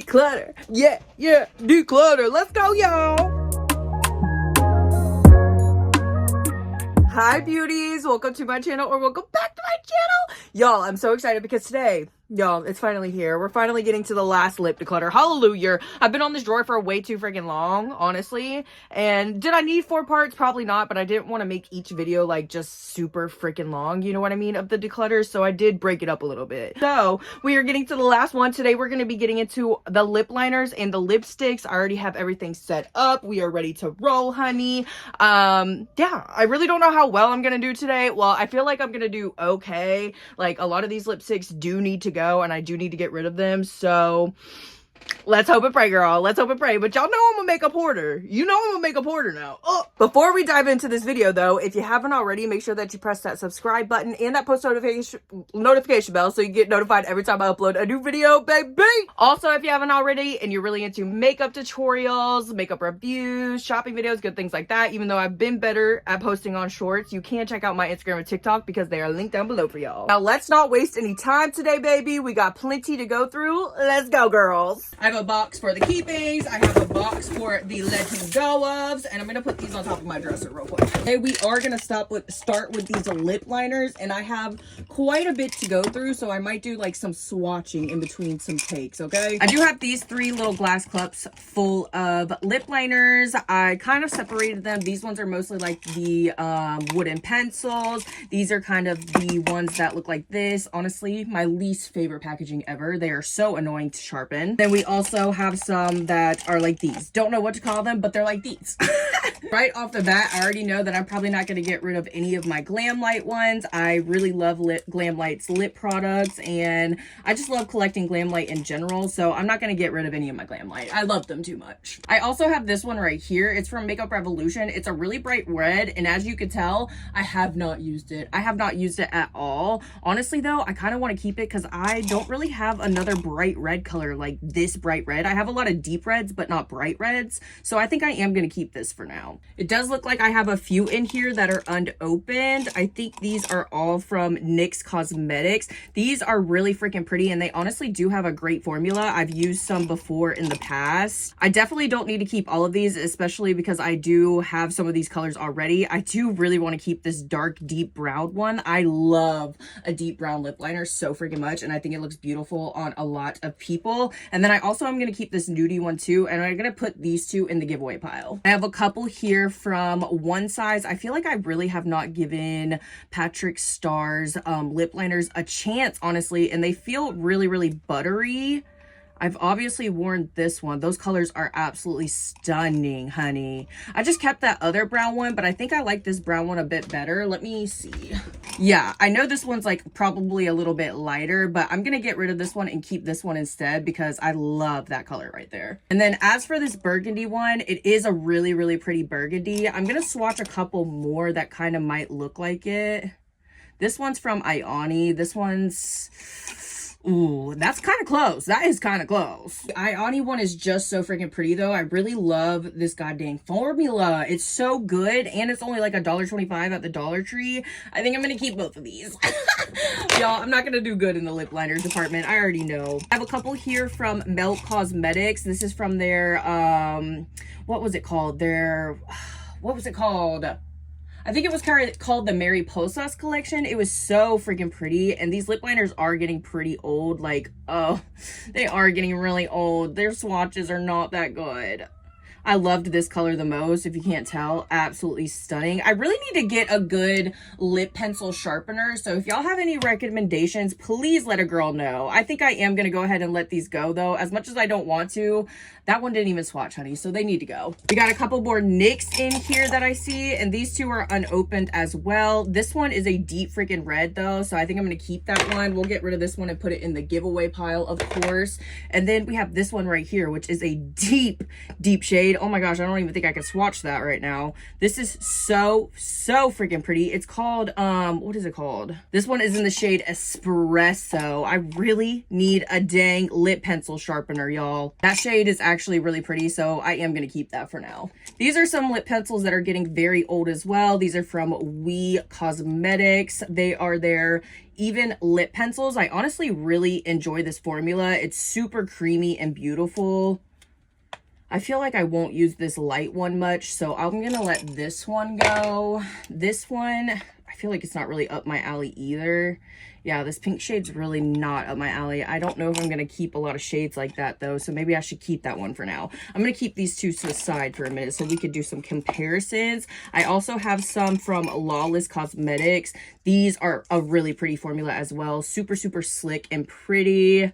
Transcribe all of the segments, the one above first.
declutter. Yeah, declutter. Let's go, y'all. Hi, beauties. Welcome to my channel, or welcome back to my channel. Y'all, I'm so excited because today, y'all, it's finally here. We're finally getting to the last lip declutter. Hallelujah. I've been on this drawer for way too freaking long, honestly. And did I need 4 parts? Probably not, but I didn't want to make each video like just super freaking long, you know what I mean, of the declutter. So I did break it up a little bit. So we are getting to the last one. Today we're going to be getting into the lip liners and the lipsticks. I already have everything set up. We are ready to roll, honey. Yeah, I really don't know how well I'm going to do today. Well, I feel like I'm going to do okay. Like, a lot of these lipsticks do need to go, and I do need to get rid of them. So let's hope and pray, girl. Let's hope and pray. But y'all know I'm a makeup hoarder. You know I'm a makeup hoarder now. Oh. Before we dive into this video, though, if you haven't already, make sure that you press that subscribe button and that post notification bell so you get notified every time I upload a new video, baby. Also, if you haven't already and you're really into makeup tutorials, makeup reviews, shopping videos, good things like that, even though I've been better at posting on shorts, you can check out my Instagram and TikTok because they are linked down below for y'all. Now, let's not waste any time today, baby. We got plenty to go through. Let's go, girls. I have a box for the keepings. I have a box for the letting go ofs, and I'm gonna put these on top of my dresser real quick. Okay, we are gonna start with these lip liners, and I have quite a bit to go through, so I might do like some swatching in between some takes. Okay, I do have these 3 little glass cups full of lip liners. I kind of separated them. These ones are mostly like the wooden pencils. These are kind of the ones that look like this. Honestly, my least favorite packaging ever. They are so annoying to sharpen. Then we also have some that are like these. Don't know what to call them, but they're like these. Right off the bat, I already know that I'm probably not going to get rid of any of my Glam Light ones. I really love Glam Light's lip products, and I just love collecting Glam Light in general, so I'm not going to get rid of any of my Glam Light. I love them too much. I also have this one right here. It's from Makeup Revolution. It's a really bright red, and as you can tell, I have not used it. I have not used it at all. Honestly, though, I kind of want to keep it because I don't really have another bright red color like this bright red. I have a lot of deep reds, but not bright reds, so I think I am going to keep this for now. It does look like I have a few in here that are unopened. I think these are all from NYX Cosmetics. These are really freaking pretty, and they honestly do have a great formula. I've used some before in the past. I definitely don't need to keep all of these, especially because I do have some of these colors already. I do really want to keep this dark, deep brown one. I love a deep brown lip liner so freaking much, and I think it looks beautiful on a lot of people. And then I also am going to keep this nudie one too, and I'm going to put these 2 in the giveaway pile. I have a couple here from One Size. I feel like I really have not given Patrick Starr's lip liners a chance, honestly, and they feel really, really buttery. I've obviously worn this one. Those colors are absolutely stunning, honey. I just kept that other brown one, but I think I like this brown one a bit better. Let me see. Yeah, I know this one's like probably a little bit lighter, but I'm gonna get rid of this one and keep this one instead because I love that color right there. And then as for this burgundy one, it is a really, really pretty burgundy. I'm gonna swatch a couple more that kind of might look like it. This one's from Ioni. This one's... ooh, that's kind of close. That is kind of close. The Ioni one is just so freaking pretty, though. I really love this goddamn formula. It's so good, and it's only like $1.25 at the Dollar Tree. I think I'm going to keep both of these. Y'all, I'm not going to do good in the lip liners department. I already know. I have a couple here from Melt Cosmetics. This is from their, what was it called? What was it called? I think it was called the Mariposas collection. It was so freaking pretty, and these lip liners are getting pretty old. Like, oh, they are getting really old. Their swatches are not that good. I loved this color the most, if you can't tell. Absolutely stunning. I really need to get a good lip pencil sharpener, so if y'all have any recommendations, please let a girl know. I think I am going to go ahead and let these go, though. As much as I don't want to, that one didn't even swatch, honey, so they need to go. We got a couple more NYX in here that I see, and these 2 are unopened as well. This one is a deep freaking red, though, so I think I'm going to keep that one. We'll get rid of this one and put it in the giveaway pile, of course. And then we have this one right here, which is a deep, deep shade. Oh my gosh, I don't even think I can swatch that right now. This is so freaking pretty. It's called, what is it called? This one is in the shade Espresso. I really need a dang lip pencil sharpener, y'all. That shade is actually really pretty, so I am gonna keep that for now. These are some lip pencils that are getting very old as well. These are from We Cosmetics. They are their Even lip pencils. I honestly really enjoy this formula. It's super creamy and beautiful. I feel like I won't use this light one much, so I'm gonna let this one go. This one, I feel like it's not really up my alley either. Yeah, this pink shade's really not up my alley. I don't know if I'm gonna keep a lot of shades like that though, so maybe I should keep that one for now. I'm gonna keep these two to the side for a minute so we could do some comparisons. I also have some from Lawless Cosmetics. These are a really pretty formula as well. Super slick and pretty.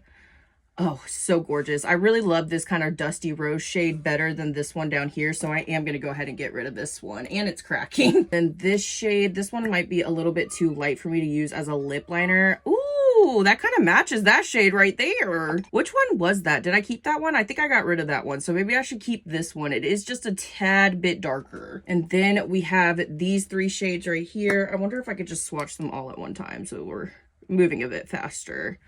Oh, so gorgeous. I really love this kind of dusty rose shade better than this one down here, so I am going to go ahead and get rid of this one. And it's cracking. And this shade, this one might be a little bit too light for me to use as a lip liner. Ooh, that kind of matches that shade right there. Which one was that? Did I keep that one? I think I got rid of that one, so maybe I should keep this one. It is just a tad bit darker. And then we have these three shades right here. I wonder if I could just swatch them all at one time so we're moving a bit faster.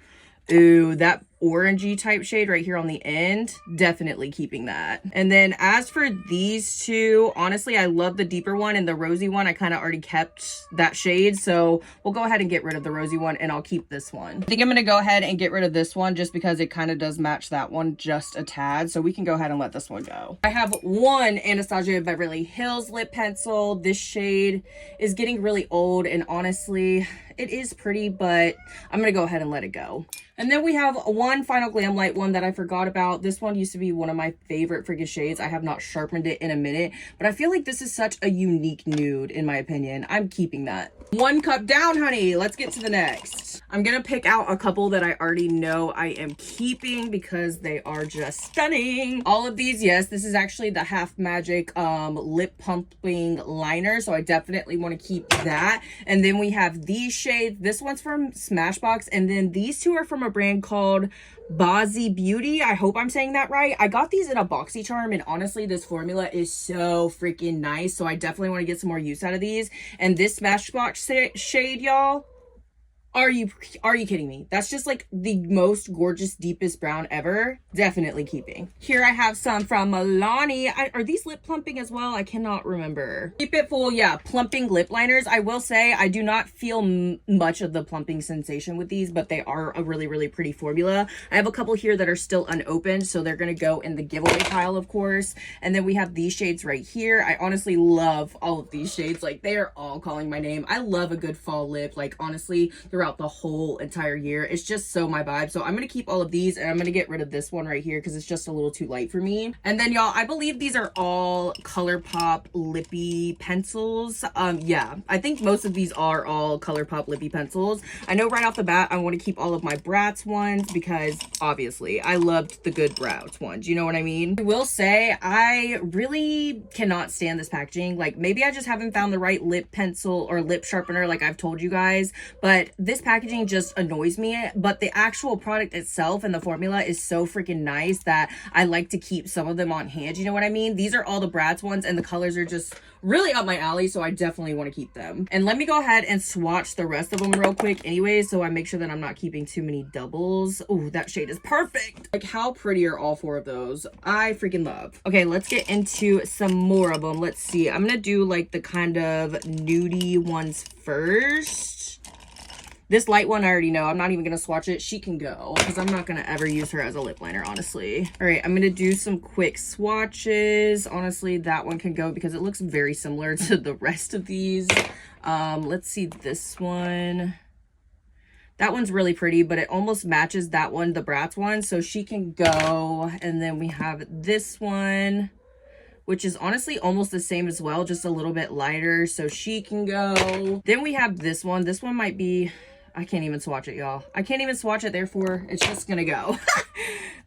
Ooh, that orangey type shade right here on the end, definitely keeping that. And then as for these two, honestly, I love the deeper one, and the rosy one I kind of already kept that shade, so we'll go ahead and get rid of the rosy one and I'll keep this one. I think I'm gonna go ahead and get rid of this one just because it kind of does match that one just a tad, so we can go ahead and let this one go. I have one Anastasia Beverly Hills lip pencil. This shade is getting really old, and honestly it is pretty, but I'm gonna go ahead and let it go. And then we have one final Glam Light one that I forgot about. This one used to be one of my favorite freaking shades. I have not sharpened it in a minute, but I feel like this is such a unique nude in my opinion. I'm keeping that. One cup down, honey. Let's get to the next. I'm gonna pick out a couple that I already know I am keeping because they are just stunning. All of these, yes, this is actually the Half Magic lip pumping liner, so I definitely want to keep that. And then we have these shades. This one's from Smashbox, and then these two are from a brand called Bozzy Beauty. I hope I'm saying that right. I got these in a BoxyCharm, and honestly this formula is so freaking nice, so I definitely want to get some more use out of these. And this Smashbox shade, y'all, are you kidding me? That's just like the most gorgeous, deepest brown ever. Definitely keeping. Here I have some from Milani. Are these lip plumping as well? I cannot remember. Keep It Full, yeah, plumping lip liners. I will say I do not feel much of the plumping sensation with these, but they are a really pretty formula. I have a couple here that are still unopened, so they're gonna go in the giveaway pile, of course. And then we have these shades right here. I honestly love all of these shades. Like, they are all calling my name. I love a good fall lip, like honestly, throughout the whole entire year. It's just so my vibe. So I'm gonna keep all of these, and I'm gonna get rid of this one right here because it's just a little too light for me. And then y'all, I believe these are all ColourPop lippy pencils. Yeah, I think most of these are all ColourPop lippy pencils. I know right off the bat I want to keep all of my Bratz ones because obviously I loved the good Bratz ones, you know what I mean? I will say I really cannot stand this packaging. Like, maybe I just haven't found the right lip pencil or lip sharpener like I've told you guys, but this packaging just annoys me. But the actual product itself and the formula is so freaking nice that I like to keep some of them on hand, you know what I mean? These are all the Bratz ones, and the colors are just really up my alley, so I definitely want to keep them. And let me go ahead and swatch the rest of them real quick anyways, so I make sure that I'm not keeping too many doubles. Oh, that shade is perfect. Like, how pretty are all four of those? I freaking love. Okay, let's get into some more of them. Let's see. I'm gonna do like the kind of nudie ones first. This light one I already know. I'm not even gonna swatch it. She can go because I'm not gonna ever use her as a lip liner, honestly. All right, I'm gonna do some quick swatches. Honestly, that one can go because it looks very similar to the rest of these. Let's see this one. That one's really pretty, but it almost matches that one, the Bratz one, so she can go. And then we have this one, which is honestly almost the same as well, just a little bit lighter, so she can go. Then we have this one. This one might be, I can't even swatch it, y'all. I can't even swatch it, therefore it's just gonna go.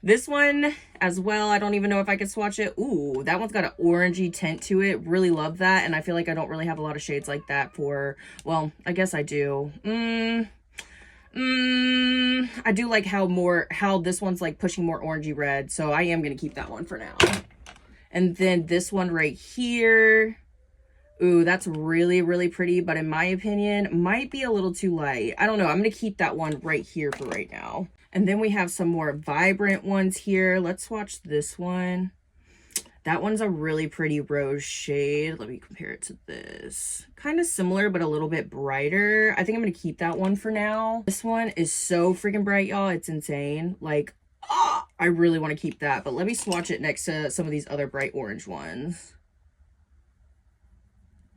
This one as well, I don't even know if I could swatch it. Ooh, that one's got an orangey tint to it. Really love that, and I feel like I don't really have a lot of shades like that for, well, I guess I do. I do like how this one's like pushing more orangey red, so I am gonna keep that one for now. And then this one right here. Ooh, that's really, really pretty, but in my opinion, might be a little too light. I don't know. I'm going to keep that one right here for right now. And then we have some more vibrant ones here. Let's swatch this one. That one's a really pretty rose shade. Let me compare it to this. Kind of similar, but a little bit brighter. I think I'm going to keep that one for now. This one is so freaking bright, y'all. It's insane. Like, oh, I really want to keep that. But let me swatch it next to some of these other bright orange ones.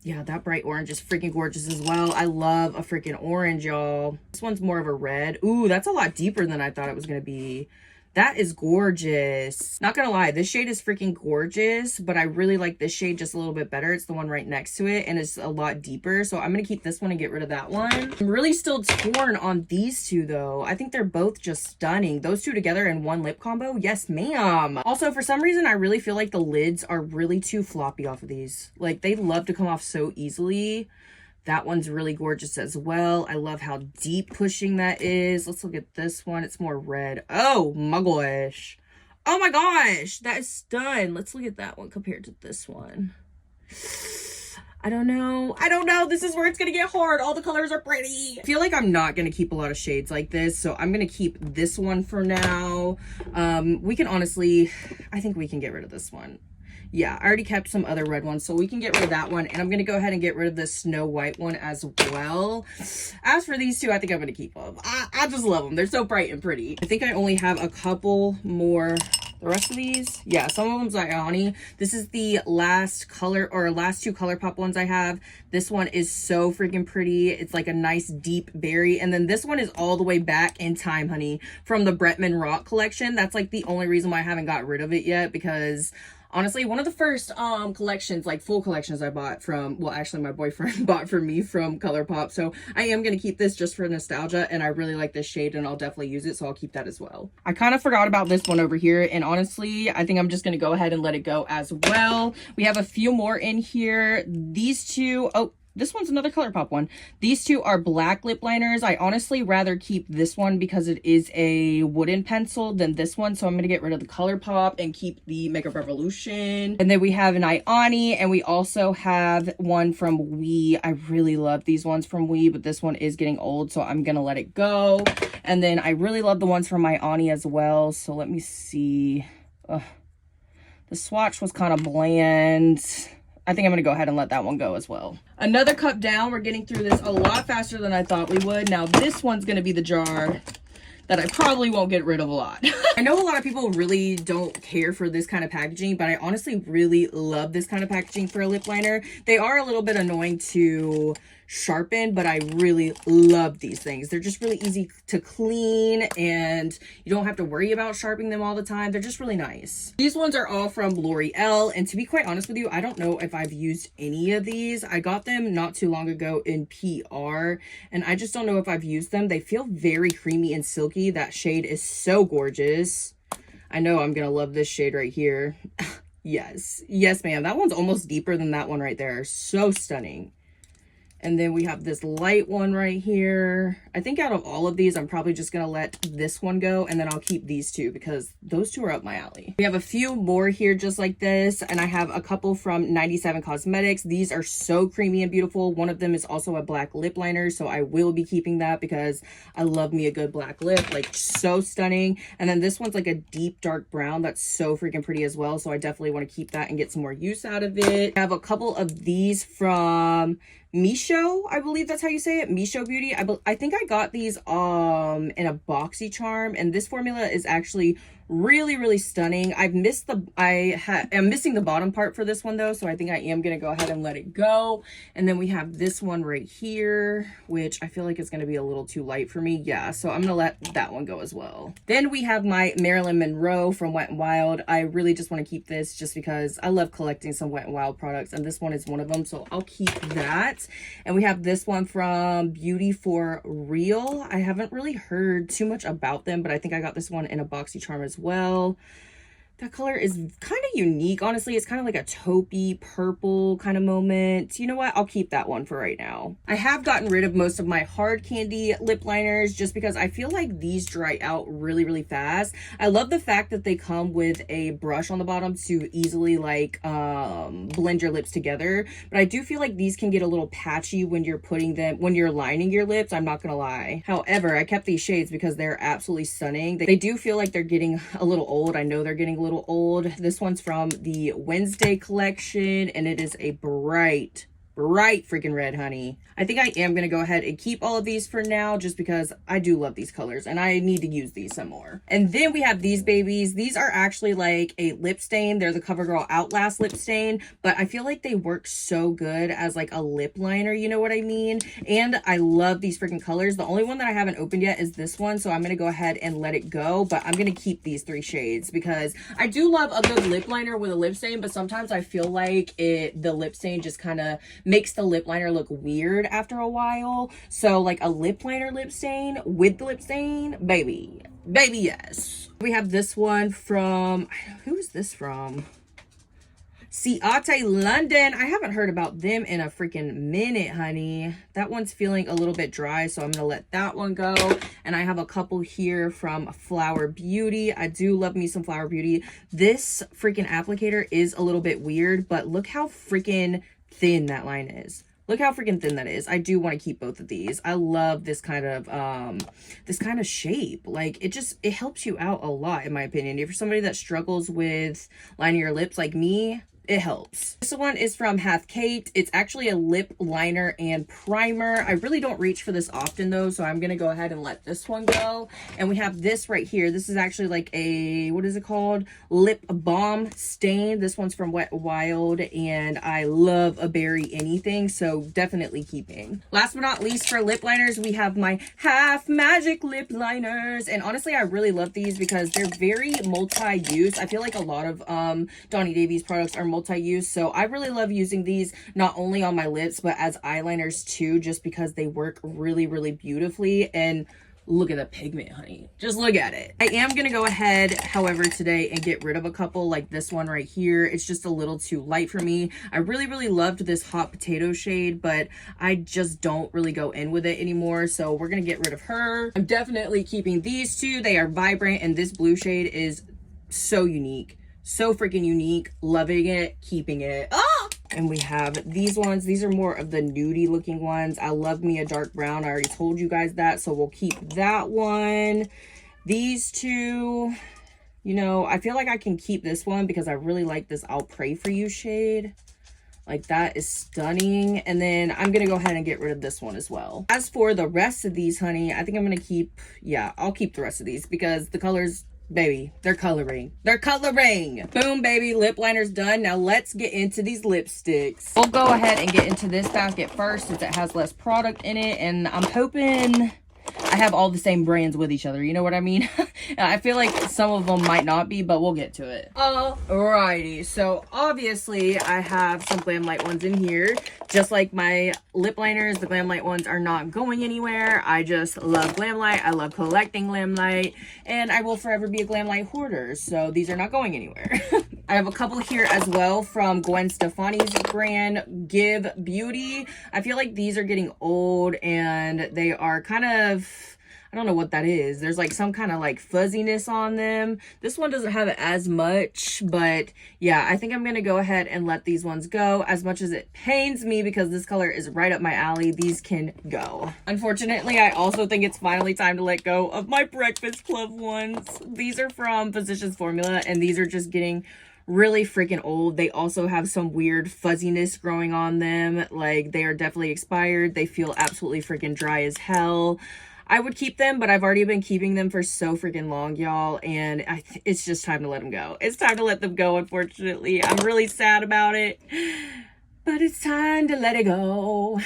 Yeah, that bright orange is freaking gorgeous as well. I love a freaking orange, y'all. This one's more of a red. Ooh, that's a lot deeper than I thought it was going to be. That is gorgeous. Not gonna lie, this shade is freaking gorgeous, but I really like this shade just a little bit better. It's the one right next to it, and it's a lot deeper. So I'm gonna keep this one and get rid of that one. I'm really still torn on these two though. I think they're both just stunning. Those two together in one lip combo, yes ma'am. Also, for some reason, I really feel like the lids are really too floppy off of these. Like, they love to come off so easily. That one's really gorgeous as well. I love how deep pushing that is. Let's look at this one. It's more red. Oh my gosh. Oh my gosh. That is stunning. Let's look at that one compared to this one. I don't know. I don't know. This is where it's going to get hard. All the colors are pretty. I feel like I'm not going to keep a lot of shades like this. So I'm going to keep this one for now. We can honestly, I think we can get rid of this one. Yeah, I already kept some other red ones, so we can get rid of that one. And I'm going to go ahead and get rid of the Snow White one as well. As for these two, I think I'm going to keep them. I just love them. They're so bright and pretty. I think I only have a couple more. The rest of these, yeah, some of them's Ioni. This is the last color, or last two ColourPop ones I have. This one is so freaking pretty. It's like a nice deep berry. And then this one is all the way back in time, honey, from the Bretman Rock collection. That's like the only reason why I haven't got rid of it yet, because honestly, one of the first collections, like full collections I bought from, well, actually my boyfriend bought for me from ColourPop. So I am going to keep this just for nostalgia, and I really like this shade and I'll definitely use it. So I'll keep that as well. I kind of forgot about this one over here, and honestly, I think I'm just going to go ahead and let it go as well. We have a few more in here. These two, oh, this one's another ColourPop one. These two are black lip liners. I honestly rather keep this one because it is a wooden pencil than this one. So I'm going to get rid of the ColourPop and keep the Makeup Revolution. And then we have an Ioni, and we also have one from Oui. I really love these ones from Oui, but this one is getting old, so I'm going to let it go. And then I really love the ones from Ioni as well. So let me see. The swatch was kind of bland. I think I'm going to go ahead and let that one go as well. Another cup down. We're getting through this a lot faster than I thought we would. Now, this one's going to be the jar that I probably won't get rid of a lot. I know a lot of people really don't care for this kind of packaging, but I honestly really love this kind of packaging for a lip liner. They are a little bit annoying to sharpen, but I really love these things. They're just really easy to clean, and you don't have to worry about sharpening them all the time. They're just really nice. These ones are all from L'Oreal, and to be quite honest with you, I don't know if I've used any of these. I got them not too long ago in PR, and I just don't know if I've used them. They feel very creamy and silky. That shade is so gorgeous. I know I'm gonna love this shade right here. Yes ma'am. That one's almost deeper than that one right there. So stunning. And then we have this light one right here. I think out of all of these, I'm probably just going to let this one go, and then I'll keep these two because those two are up my alley. We have a few more here just like this, and I have a couple from 97 Cosmetics. These are so creamy and beautiful. One of them is also a black lip liner, so I will be keeping that because I love me a good black lip. Like, so stunning. And then this one's like a deep dark brown that's so freaking pretty as well, so I definitely want to keep that and get some more use out of it. I have a couple of these from Misho, I believe that's how you say it. Misho Beauty. I think I got these in a boxy charm, and this formula is actually really stunning. I'm missing the bottom part for this one though, so I think I am gonna go ahead and let it go. And then we have this one right here, which I feel like is gonna be a little too light for me. Yeah, so I'm gonna let that one go as well. Then we have my Marilyn Monroe from Wet n Wild. I really just want to keep this just because I love collecting some Wet n Wild products, and this one is one of them, so I'll keep that. And we have this one from Beauty for Real. I haven't really heard too much about them, but I think I got this one in a boxy charm as well. That color is kind of unique. Honestly, it's kind of like a taupey purple kind of moment. You know what? I'll keep that one for right now. I have gotten rid of most of my hard candy lip liners just because I feel like these dry out really, really fast. I love the fact that they come with a brush on the bottom to easily like blend your lips together. But I do feel like these can get a little patchy when you're putting them, when you're lining your lips. I'm not gonna lie. However, I kept these shades because they're absolutely stunning. They do feel like they're getting a little old. I know they're getting a little old. This one's from the Wednesday collection and it is a bright freaking red, honey. I think I am gonna go ahead and keep all of these for now just because I do love these colors and I need to use these some more. And then we have these babies. These are actually like a lip stain. They're the CoverGirl Outlast lip stain, but I feel like they work so good as like a lip liner, you know what I mean? And I love these freaking colors. The only one that I haven't opened yet is this one, so I'm gonna go ahead and let it go, but I'm gonna keep these 3 shades because I do love a good lip liner with a lip stain, but sometimes I feel like the lip stain just kind of makes the lip liner look weird after a while. So like a lip liner lip stain with the lip stain, baby yes. We have this one from, who is this from? Ciate London. I haven't heard about them in a freaking minute, honey. That one's feeling a little bit dry, so I'm gonna let that one go. And I have a couple here from Flower Beauty. I do love me some Flower Beauty. This freaking applicator is a little bit weird, but look how freaking thin that line is. Look how freaking thin that is. I do want to keep both of these. I love this kind of shape. Like it helps you out a lot in my opinion. If you're somebody that struggles with lining your lips like me, it helps. This one is from Half Kate. It's actually a lip liner and primer. I really don't reach for this often though, so I'm gonna go ahead and let this one go. And we have this right here. This is actually like a, what is it called? Lip balm stain. This one's from Wet n Wild, and I love a berry anything, so definitely keeping. Last but not least, for lip liners, we have my Half Magic lip liners. And honestly, I really love these because they're very multi-use. I feel like a lot of Donnie Davies products are multi-use, so I really love using these not only on my lips but as eyeliners too, just because they work really, really beautifully. And look at the pigment, honey. Just look at it. I am gonna go ahead, however, today and get rid of a couple, like this one right here. It's just a little too light for me. I really, really loved this hot potato shade, but I just don't really go in with it anymore, so we're gonna get rid of her. I'm definitely keeping these two. They are vibrant, and this blue shade is so unique. So freaking unique. Loving it. Keeping it. Ah! And we have these ones. These are more of the nudie looking ones. I love me a dark brown. I already told you guys that, so we'll keep that one. These two, you know, I feel like I can keep this one because I really like this I'll Pray For You shade. Like, that is stunning. And then I'm gonna go ahead and get rid of this one as well. As for the rest of these, honey, I think I'm gonna keep, yeah, I'll keep the rest of these because the colors, baby, they're coloring. Boom, baby, lip liner's done. Now let's get into these lipsticks. We'll go ahead and get into this basket first since it has less product in it, and I'm hoping I have all the same brands with each other, you know what I mean? I feel like some of them might not be, but we'll get to it. Alrighty, so obviously I have some Glam Light ones in here. Just like my lip liners, the Glam Light ones are not going anywhere. I just love Glam Light. I love collecting Glam Light, and I will forever be a Glam Light hoarder, so these are not going anywhere. I have a couple here as well from Gwen Stefani's brand, Give Beauty. I feel like these are getting old and they are kind of, I don't know what that is. There's like some kind of like fuzziness on them. This one doesn't have it as much, but yeah, I think I'm going to go ahead and let these ones go. As much as it pains me because this color is right up my alley, these can go. Unfortunately, I also think it's finally time to let go of my Breakfast Club ones. These are from Physicians Formula, and these are just getting really freaking old. They also have some weird fuzziness growing on them. Like, they are definitely expired. They feel absolutely freaking dry as hell. I would keep them, but I've already been keeping them for so freaking long, y'all, and it's just time to let them go. It's time to let them go, unfortunately. I'm really sad about it, but it's time to let it go.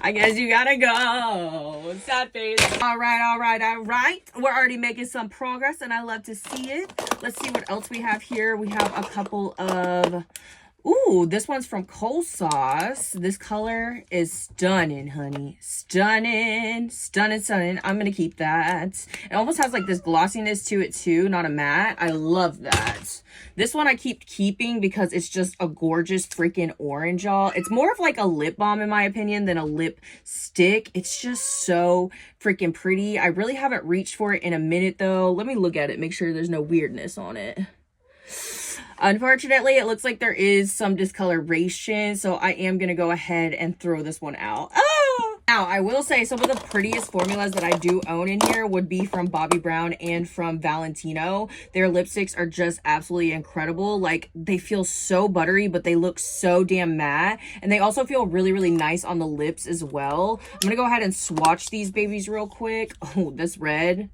I guess you gotta go. Sad face. All right. We're already making some progress, and I love to see it. Let's see what else we have here. We have a couple of Ooh, this one's from Cold Sauce. This color is stunning, honey. Stunning, stunning, stunning. I'm gonna keep that. It almost has like this glossiness to it too, not a matte. I love that. This one I keep keeping because it's just a gorgeous freaking orange, y'all. It's more of like a lip balm in my opinion than a lipstick. It's just so freaking pretty. I really haven't reached for it in a minute though. Let me look at it, make sure there's no weirdness on it. Unfortunately, it looks like there is some discoloration, so I am going to go ahead and throw this one out. Oh! Now, I will say some of the prettiest formulas that I do own in here would be from Bobbi Brown and from Valentino. Their lipsticks are just absolutely incredible. Like, they feel so buttery, but they look so damn matte. And they also feel really, really nice on the lips as well. I'm going to go ahead and swatch these babies real quick. Oh, this red.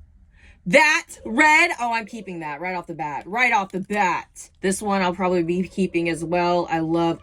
That red, oh, I'm keeping that right off the bat. Right off the bat. This one I'll probably be keeping as well. I love,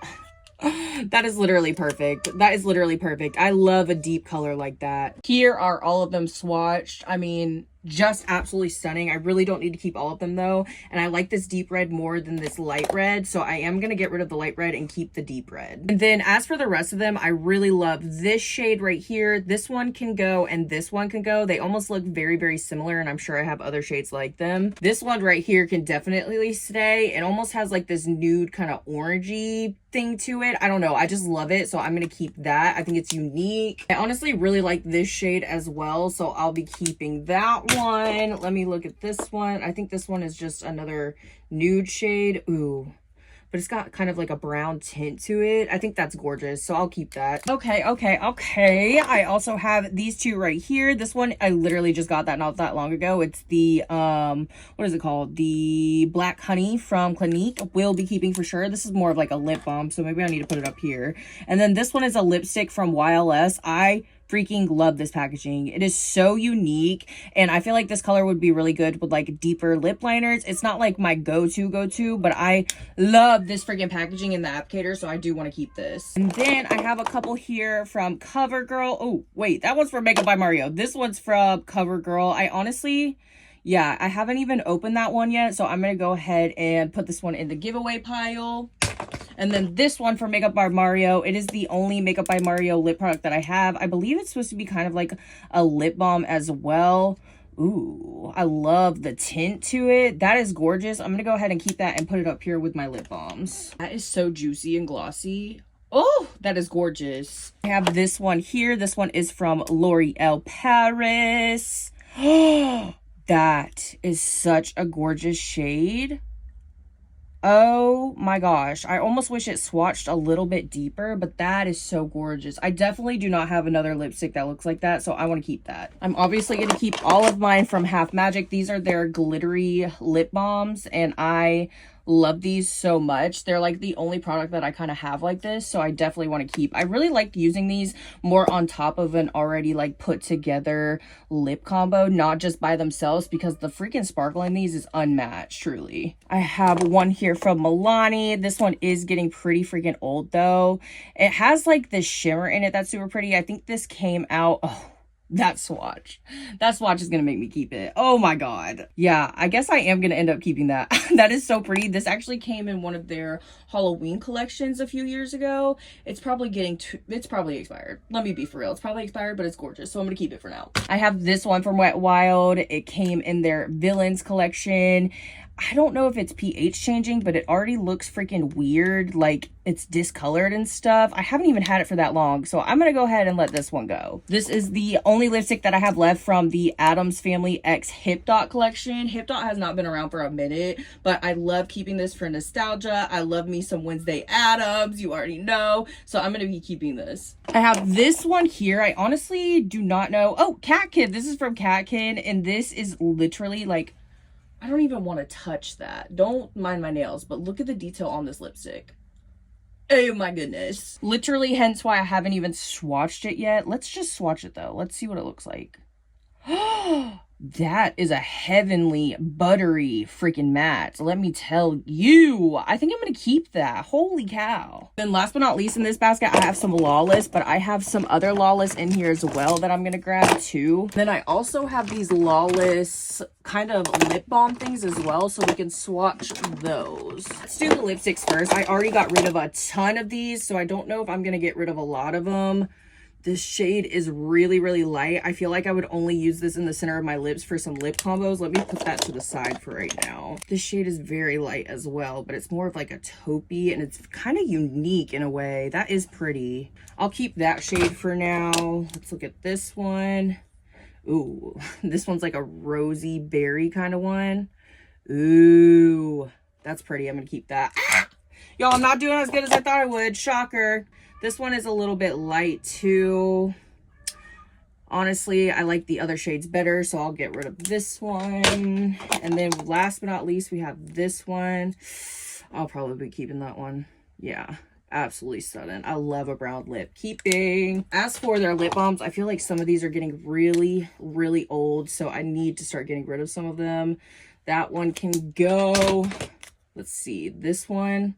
that is literally perfect. That is literally perfect. I love a deep color like that. Here are all of them swatched. I mean, just absolutely stunning. I really don't need to keep all of them though, and I like this deep red more than this light red, so I am gonna get rid of the light red and keep the deep red. And then as for the rest of them, I really love this shade right here. This one can go and this one can go. They almost look very, very similar, and I'm sure I have other shades like them. This one right here can definitely stay. It almost has like this nude kind of orangey thing to it. I don't know, I just love it, so I'm gonna keep that. I think it's unique. I honestly really like this shade as well, so I'll be keeping that one. Let me look at this one. I think this one is just another nude shade. Ooh, but it's got kind of like a brown tint to it. I think that's gorgeous, so I'll keep that. Okay. I also have these two right here. This one, I literally just got that not that long ago. It's the, what is it called? The Black Honey from Clinique. Will be keeping for sure. This is more of like a lip balm, so maybe I need to put it up here. And then this one is a lipstick from YLS. I freaking love this packaging. It is so unique, and I feel like this color would be really good with like deeper lip liners. It's not like my go-to, but I love this freaking packaging in the applicator, so I do want to keep this. And then I have a couple here from CoverGirl. Oh, wait, that one's from Makeup by Mario. This one's from CoverGirl. I honestly, yeah, I haven't even opened that one yet, so I'm gonna go ahead and put this one in the giveaway pile. And then this one for Makeup by Mario. It is the only Makeup by Mario lip product that I have. I believe it's supposed to be kind of like a lip balm as well. Ooh, I love the tint to it. That is gorgeous. I'm gonna go ahead and keep that and put it up here with my lip balms. That is so juicy and glossy. Oh, that is gorgeous. I have this one here. This one is from L'Oreal Paris. Oh, that is such a gorgeous shade. Oh my gosh, I almost wish it swatched a little bit deeper, but that is so gorgeous. I definitely do not have another lipstick that looks like that, so I want to keep that. I'm obviously going to keep all of mine from Half Magic. These are their glittery lip balms, and I love these so much. They're like the only product that I kind of have like this, so I definitely want to keep. I really like using these more on top of an already like put together lip combo, not just by themselves, because the freaking sparkle in these is unmatched, truly. I have one here from Milani. This one is getting pretty freaking old though. It has like this shimmer in it that's super pretty. I think this came out, oh, that swatch is gonna make me keep it. Oh my god. Yeah, I guess I am gonna end up keeping that. That is so pretty. This actually came in one of their Halloween collections a few years ago. It's probably it's probably expired. Let me be for real, it's probably expired, but it's gorgeous, so I'm gonna keep it for now. I have this one from Wet n Wild. It came in their Villains collection. I don't know if it's pH changing, but it already looks freaking weird, like it's discolored and stuff. I haven't even had it for that long, so I'm gonna go ahead and let this one go. This is the only lipstick that I have left from the Addams Family X Hip Dot collection. Hip Dot has not been around for a minute, but I love keeping this for nostalgia. I love me some Wednesday Addams, you already know, so I'm gonna be keeping this. I have this one here. I honestly do not know. Oh, Cat Kid. This is from Cat Kid, and this is literally like, I don't even want to touch that. Don't mind my nails, but look at the detail on this lipstick. Oh my goodness. Literally, hence why I haven't even swatched it yet. Let's just swatch it though. Let's see what it looks like. That is a heavenly, buttery freaking matte. Let me tell you, I think I'm going to keep that. Holy cow. Then last but not least in this basket, I have some Lawless, but I have some other Lawless in here as well that I'm going to grab too. Then I also have these Lawless kind of lip balm things as well, so we can swatch those. Let's do the lipsticks first. I already got rid of a ton of these, so I don't know if I'm going to get rid of a lot of them. This shade is really, really light. I feel like I would only use this in the center of my lips for some lip combos. Let me put that to the side for right now. This shade is very light as well, but it's more of like a taupey, and it's kind of unique in a way. That is pretty. I'll keep that shade for now. Let's look at this one. Ooh, this one's like a rosy berry kind of one. Ooh, that's pretty. I'm gonna keep that. Ah! Y'all, I'm not doing as good as I thought I would. Shocker. This one is a little bit light too. Honestly, I like the other shades better, so I'll get rid of this one. And then last but not least, we have this one. I'll probably be keeping that one. Yeah, absolutely stunning. I love a brown lip. Keeping. As for their lip balms, I feel like some of these are getting really, really old, so I need to start getting rid of some of them. That one can go. Let's see, this one.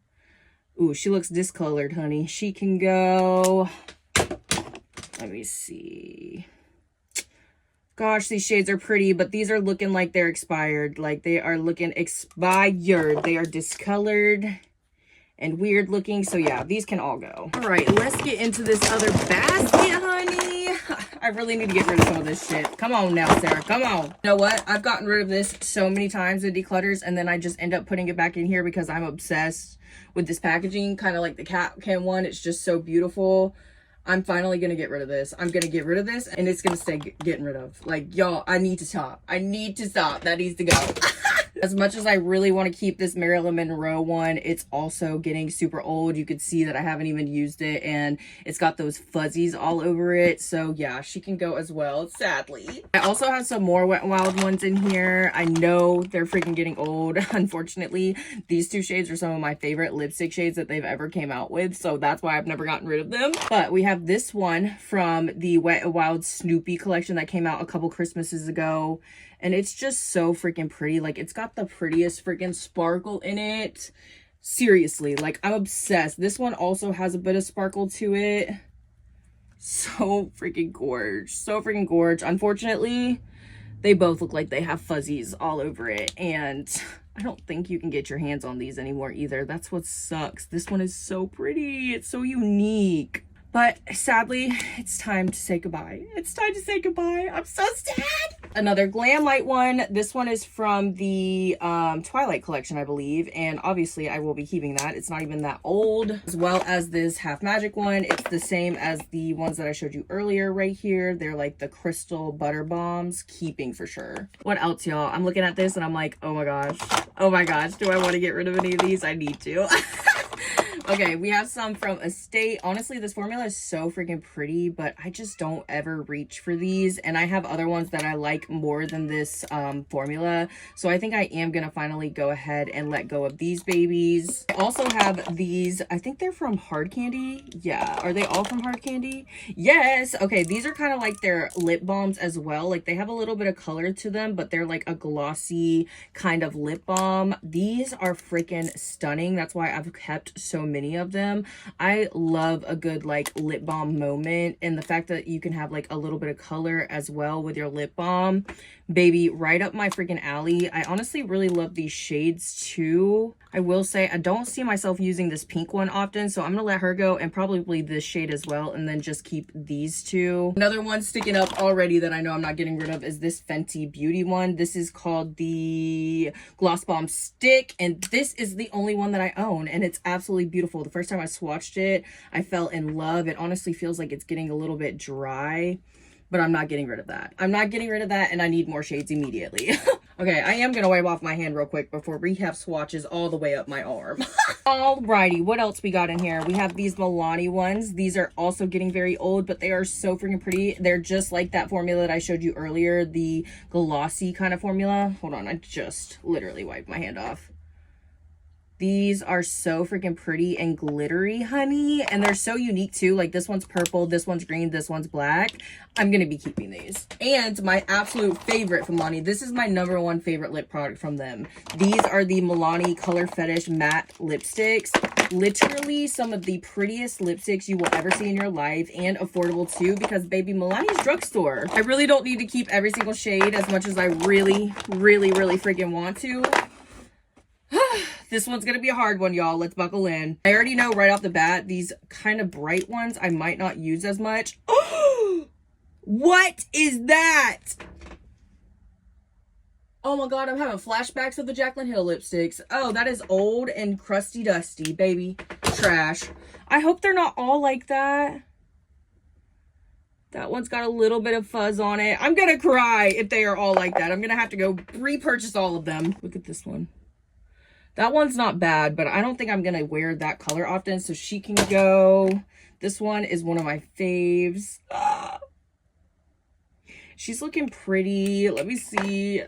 Ooh, she looks discolored, honey. She can go. Let me see. Gosh, these shades are pretty, but these are looking like they're expired. Like they are looking expired. They are discolored and weird looking. So yeah, these can all go. All right, let's get into this other basket, honey. I really need to get rid of some of this shit. Come on now, Sarah. Come on. You know what? I've gotten rid of this so many times with declutters, and then I just end up putting it back in here because I'm obsessed with this packaging, kind of like the cat can one. It's just so beautiful. I'm finally gonna get rid of this. I'm gonna get rid of this, and it's gonna stay getting rid of. Like, y'all, I need to stop. I need to stop. That needs to go. As much as I really want to keep this Marilyn Monroe one, it's also getting super old. You could see that I haven't even used it, and it's got those fuzzies all over it. So yeah, she can go as well, sadly. I also have some more Wet n Wild ones in here. I know they're freaking getting old. Unfortunately, these two shades are some of my favorite lipstick shades that they've ever came out with, so that's why I've never gotten rid of them. But we have this one from the Wet n Wild Snoopy collection that came out a couple Christmases ago. And it's just so freaking pretty. Like, it's got the prettiest freaking sparkle in it. Seriously, like, I'm obsessed. This one also has a bit of sparkle to it. So freaking gorge. So freaking gorge. Unfortunately, they both look like they have fuzzies all over it. And I don't think you can get your hands on these anymore either. That's what sucks. This one is so pretty. It's so unique. But sadly, it's time to say goodbye. It's time to say goodbye. I'm so sad. Another Glam Light one. This one is from the Twilight collection, I believe. And obviously, I will be keeping that. It's not even that old. As well as this Half Magic one. It's the same as the ones that I showed you earlier right here. They're like the Crystal Butter Bombs. Keeping for sure. What else, y'all? I'm looking at this and I'm like, oh my gosh. Oh my gosh. Do I want to get rid of any of these? I need to. Okay, we have some from Estate. Honestly, this formula is so freaking pretty, but I just don't ever reach for these. And I have other ones that I like more than this formula. So I think I am going to finally go ahead and let go of these babies. I also have these. I think they're from Hard Candy. Yeah. Are they all from Hard Candy? Yes. Okay, these are kind of like their lip balms as well. Like, they have a little bit of color to them, but they're like a glossy kind of lip balm. These are freaking stunning. That's why I've kept so many of them. I love a good like lip balm moment, and the fact that you can have like a little bit of color as well with your lip balm, baby, right up my freaking alley. I honestly really love these shades too. I will say I don't see myself using this pink one often, so I'm gonna let her go, and probably this shade as well, and then just keep these two. Another one sticking up already that I know I'm not getting rid of is this Fenty Beauty one. This is called the Gloss Bomb Stick, and this is the only one that I own, and it's absolutely beautiful. The first time I swatched it, I fell in love. It honestly feels like it's getting a little bit dry, but I'm not getting rid of that. I'm not getting rid of that, and I need more shades immediately. Okay, I am gonna wipe off my hand real quick before we have swatches all the way up my arm. Alrighty, what else we got in here? We have these Milani ones. These are also getting very old, but they are so freaking pretty. They're just like that formula that I showed you earlier, the glossy kind of formula. Hold on, I just literally wiped my hand off. These are so freaking pretty and glittery, honey. And they're so unique too. Like this one's purple, this one's green, this one's black. I'm going to be keeping these. And my absolute favorite from Milani. This is my #1 favorite lip product from them. These are the Milani Color Fetish Matte Lipsticks. Literally some of the prettiest lipsticks you will ever see in your life, and affordable too, because baby, Milani's drugstore. I really don't need to keep every single shade as much as I really freaking want to. This one's gonna be a hard one, y'all. Let's buckle in. I already know right off the bat, these kind of bright ones I might not use as much. Oh, what is that? Oh my god, I'm having flashbacks of the Jaclyn Hill lipsticks. Oh, that is old and crusty dusty, baby. Trash. I hope they're not all like that. That one's got a little bit of fuzz on it. I'm gonna cry if they are all like that. I'm gonna have to go repurchase all of them. Look at this one. That one's not bad, but I don't think I'm going to wear that color often, so she can go. This one is one of my faves. Ah. She's looking pretty. Let me see.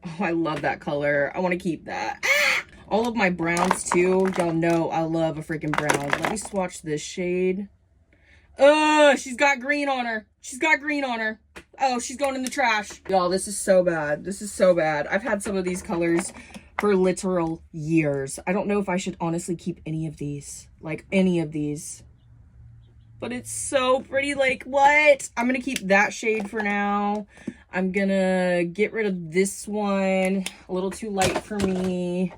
Oh, I love that color. I want to keep that. Ah. All of my browns, too. Y'all know I love a freaking brown. Let me swatch this shade. She's got green on her. She's got green on her. Oh, she's going in the trash. Y'all, this is so bad. This is so bad. I've had some of these colors for literal years. I don't know if I should honestly keep any of these. Like, any of these. But it's so pretty. Like, what? I'm going to keep that shade for now. I'm going to get rid of this one. A little too light for me.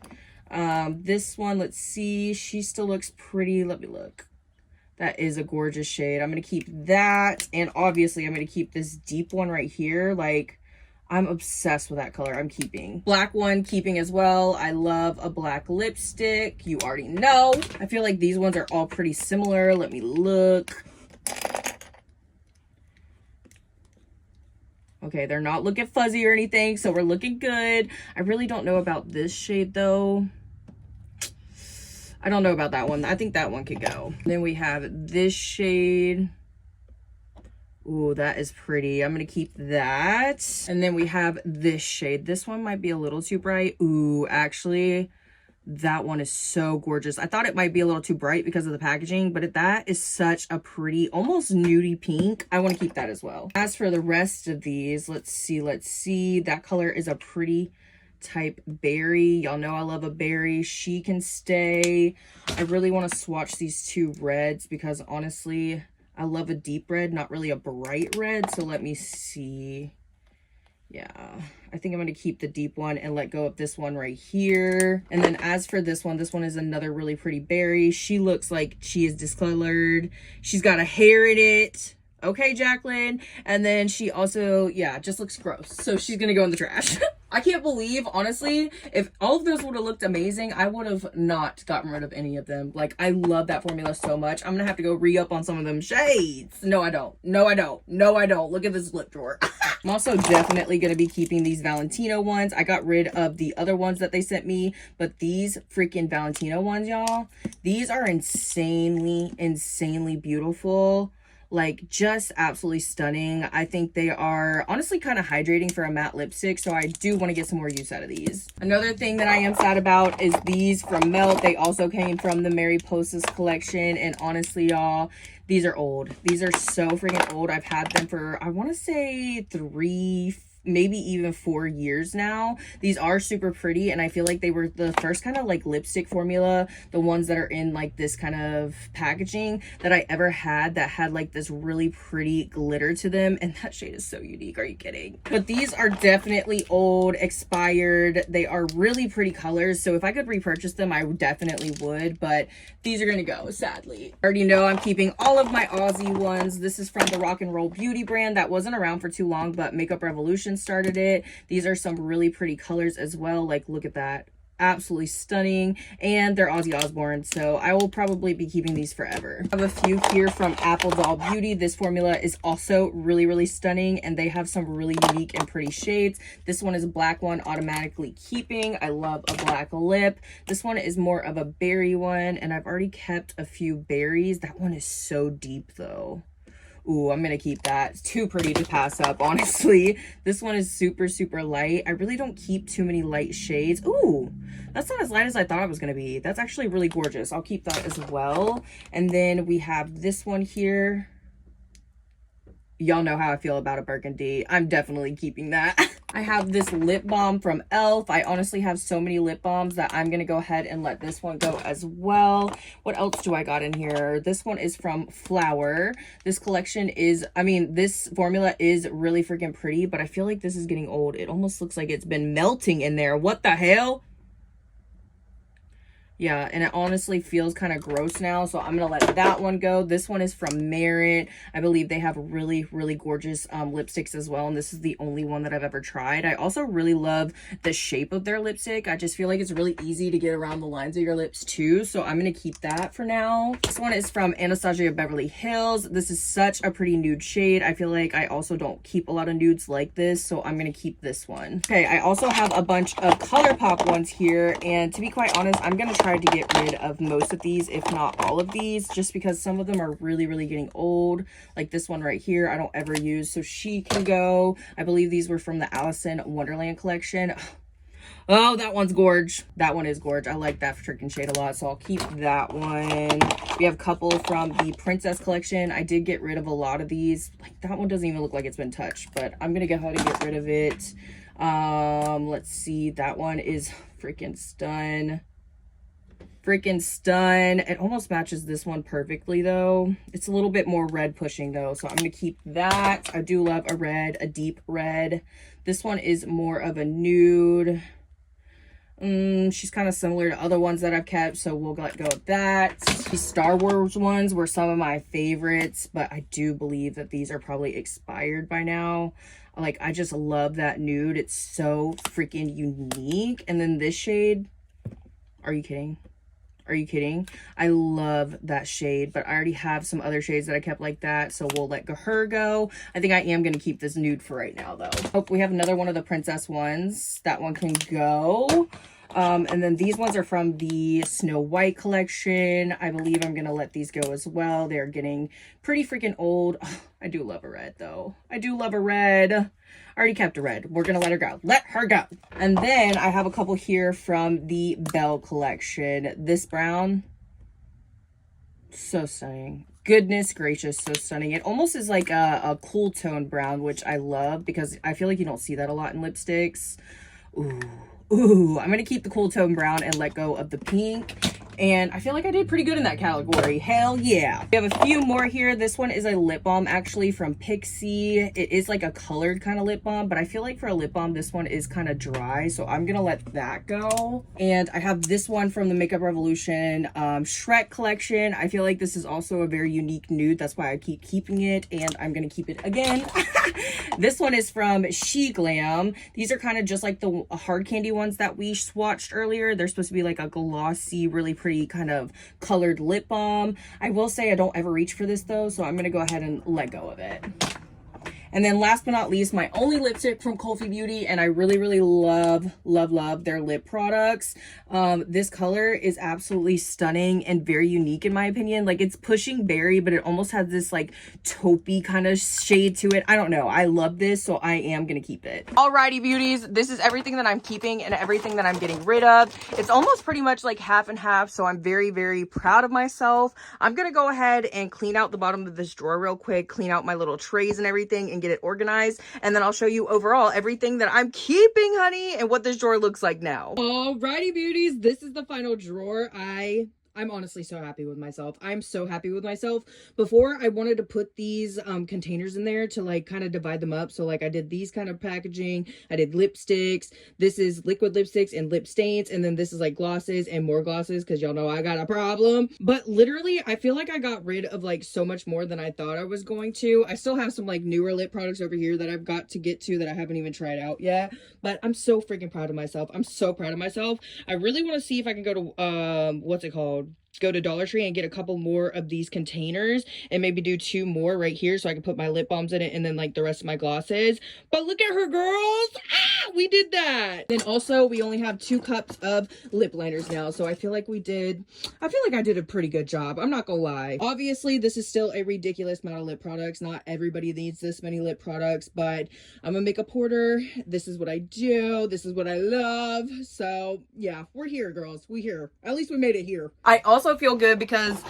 This one, let's see. She still looks pretty. Let me look. That is a gorgeous shade. I'm going to keep that. And obviously, I'm going to keep this deep one right here. Like, I'm obsessed with that color. I'm keeping. Black one, keeping as well. I love a black lipstick. You already know. I feel like these ones are all pretty similar. Let me look. Okay, they're not looking fuzzy or anything, so we're looking good. I really don't know about this shade, though. I don't know about that one. I think that one could go. Then we have this shade. Ooh, that is pretty. I'm going to keep that. And then we have this shade. This one might be a little too bright. Ooh, actually, that one is so gorgeous. I thought it might be a little too bright because of the packaging, but that is such a pretty, almost nudie pink. I want to keep that as well. As for the rest of these, let's see. That color is a pretty type berry. Y'all know I love a berry. She can stay. I really want to swatch these two reds because honestly, I love a deep red, not really a bright red. So let me see. Yeah, I think I'm going to keep the deep one and let go of this one right here. And then as for this one is another really pretty berry. She looks like she is discolored. She's got a hair in it. Okay, Jaclyn. And then she also, yeah, just looks gross. So she's going to go in the trash. I can't believe, honestly, if all of those would have looked amazing, I would have not gotten rid of any of them. Like, I love that formula so much. I'm going to have to go re-up on some of them shades. No, I don't. No, I don't. No, I don't. Look at this lip drawer. I'm also definitely going to be keeping these Valentino ones. I got rid of the other ones that they sent me, but these freaking Valentino ones, y'all, these are insanely beautiful. Like, just absolutely stunning. I think they are honestly kind of hydrating for a matte lipstick, so I do want to get some more use out of these. Another thing that I am sad about is these from Melt. They also came from the Mary Post's collection, and honestly, y'all, these are old. These are so freaking old. I've had them for, I want to say 3, maybe even 4 years now. These are super pretty, and I feel like they were the first kind of like lipstick formula, the ones that are in like this kind of packaging that I ever had that had like this really pretty glitter to them, and that shade is so unique. Are you kidding? But these are definitely old, expired. They are really pretty colors, so if I could repurchase them, I definitely would, but these are gonna go, sadly. I already know I'm keeping all of my Aussie ones. This is from the Rock and Roll Beauty brand that wasn't around for too long, but Makeup Revolution started it. These are some really pretty colors as well. Like, look at that. Absolutely stunning. And they're Ozzy Osbourne, so I will probably be keeping these forever. I have a few here from Apple Doll Beauty. This formula is also really stunning, and they have some really unique and pretty shades. This one is a black one, automatically keeping. I love a black lip. This one is more of a berry one, and I've already kept a few berries. That one is so deep though. Ooh, I'm gonna keep that. It's too pretty to pass up, honestly. This one is super, super light. I really don't keep too many light shades. Ooh, that's not as light as I thought it was gonna be. That's actually really gorgeous. I'll keep that as well. And then we have this one here. Y'all know how I feel about a burgundy. I'm definitely keeping that. I have this lip balm from e.l.f. I honestly have so many lip balms that I'm gonna go ahead and let this one go as well. What else do I got in here? This one is from Flower. This collection is, I mean, this formula is really freaking pretty, but I feel like this is getting old. It almost looks like it's been melting in there. What the hell? Yeah, and it honestly feels kind of gross now, so I'm gonna let that one go. This one is from Merit. I believe they have really, really gorgeous lipsticks as well, and this is the only one that I've ever tried. I also really love the shape of their lipstick. I just feel like it's really easy to get around the lines of your lips too, so I'm gonna keep that for now. This one is from Anastasia Beverly Hills. This is such a pretty nude shade. I feel like I also don't keep a lot of nudes like this, so I'm gonna keep this one. Okay, I also have a bunch of ColourPop ones here, and to be quite honest, I'm gonna try to get rid of most of these, if not all of these, just because some of them are really, really getting old. Like this one right here, I don't ever use, so she can go. I believe these were from the Alice in Wonderland collection. Oh, that one's gorge. That one is gorge. I like that freaking shade a lot, so I'll keep that one. We have a couple from the Princess collection. I did get rid of a lot of these. Like that one doesn't even look like it's been touched, but I'm gonna go ahead and get rid of it. Let's see. That one is freaking stun. Freaking stun. It almost matches this one perfectly though. It's a little bit more red pushing though, so I'm gonna keep that. I do love a red, a deep red. This one is more of a nude. She's kind of similar to other ones that I've kept, so we'll let go of that. These Star Wars ones were some of my favorites, but I do believe that these are probably expired by now. Like, I just love that nude. It's so freaking unique. And then this shade, are you kidding? Are you kidding? I love that shade, but I already have some other shades that I kept like that, so we'll let her go. I think I am going to keep this nude for right now, though. Oh, we have another one of the Princess ones. That one can go. And then these ones are from the Snow White collection. I believe I'm going to let these go as well. They're getting pretty freaking old. Oh, I do love a red, though. I do love a red. I already kept a red. We're going to let her go. Let her go. And then I have a couple here from the Belle collection. This brown, so stunning. Goodness gracious, so stunning. It almost is like a cool tone brown, which I love because I feel like you don't see that a lot in lipsticks. Ooh, I'm going to keep the cool tone brown and let go of the pink. And I feel like I did pretty good in that category. Hell yeah. We have a few more here. This one is a lip balm actually from Pixie. It is like a colored kind of lip balm, but I feel like for a lip balm, this one is kind of dry. So I'm going to let that go. And I have this one from the Makeup Revolution Shrek collection. I feel like this is also a very unique nude. That's why I keep keeping it. And I'm going to keep it again. This one is from She Glam. These are kind of just like the hard candy ones that we swatched earlier. They're supposed to be like a glossy, really pretty kind of colored lip balm. I will say I don't ever reach for this though, so I'm going to go ahead and let go of it. And then last but not least, my only lipstick from Kulfi Beauty, and I really, really love their lip products. This color is absolutely stunning and very unique in my opinion. Like, it's pushing berry, but it almost has this like taupey kind of shade to it. I don't know. I love this, so I am going to keep it. Alrighty, beauties. This is everything that I'm keeping and everything that I'm getting rid of. It's almost pretty much like half and half, so I'm very, very proud of myself. I'm going to go ahead and clean out the bottom of this drawer real quick, clean out my little trays and everything, and get it organized, and then I'll show you overall everything that I'm keeping, honey, and what this drawer looks like now. Alrighty, beauties, this is the final drawer. I'm honestly so happy with myself. I'm so happy with myself. Before, I wanted to put these containers in there to like kind of divide them up. So like I did these kind of packaging. I did lipsticks. This is liquid lipsticks and lip stains. And then this is like glosses and more glosses because y'all know I got a problem. But literally, I feel like I got rid of like so much more than I thought I was going to. I still have some like newer lip products over here that I've got to get to that I haven't even tried out yet. But I'm so freaking proud of myself. I'm so proud of myself. I really want to see if I can go to, what's it called? go to Dollar Tree and get a couple more of these containers and maybe do 2 more right here so I can put my lip balms in it and then like the rest of my glosses. But look at her, girls. We did that. Then also we only have 2 cups of lip liners now, so I feel like I did a pretty good job. I'm not gonna lie. Obviously this is still a ridiculous amount of lip products. Not everybody needs this many lip products, but I'm a makeup hoarder. This is what I do. This is what I love. So yeah, we're here, girls. We here. At least we made it here. I also feel good because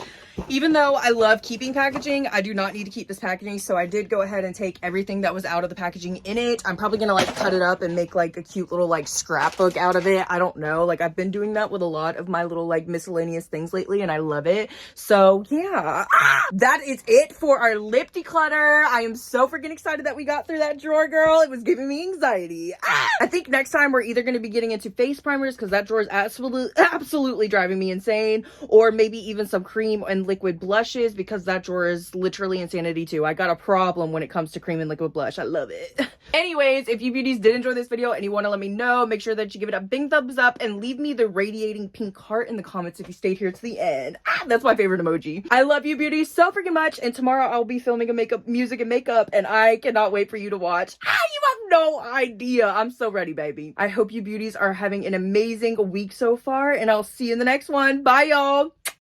even though I love keeping packaging, I do not need to keep this packaging. So I did go ahead and take everything that was out of the packaging in it. I'm probably gonna like cut it up and make like a cute little like scrapbook out of it. I don't know. Like I've been doing that with a lot of my little like miscellaneous things lately and I love it. So yeah, that is it for our lip declutter. I am so freaking excited that we got through that drawer, girl. It was giving me anxiety. I think next time we're either going to be getting into face primers because that drawer is absolutely driving me insane, or maybe even some cream and liquid blushes because that drawer is literally insanity too. I got a problem when it comes to cream and liquid blush. I love it. Anyways, if you beauties did enjoy this video and you want to let me know, make sure that you give it a big thumbs up and leave me the radiating pink heart in the comments if you stayed here to the end. That's my favorite emoji. I love you beauties so freaking much, and tomorrow I'll be filming a music and makeup and I cannot wait for you to watch. You have no idea. I'm so ready, baby. I hope you beauties are having an amazing week so far, and I'll see you in the next one. Bye, y'all.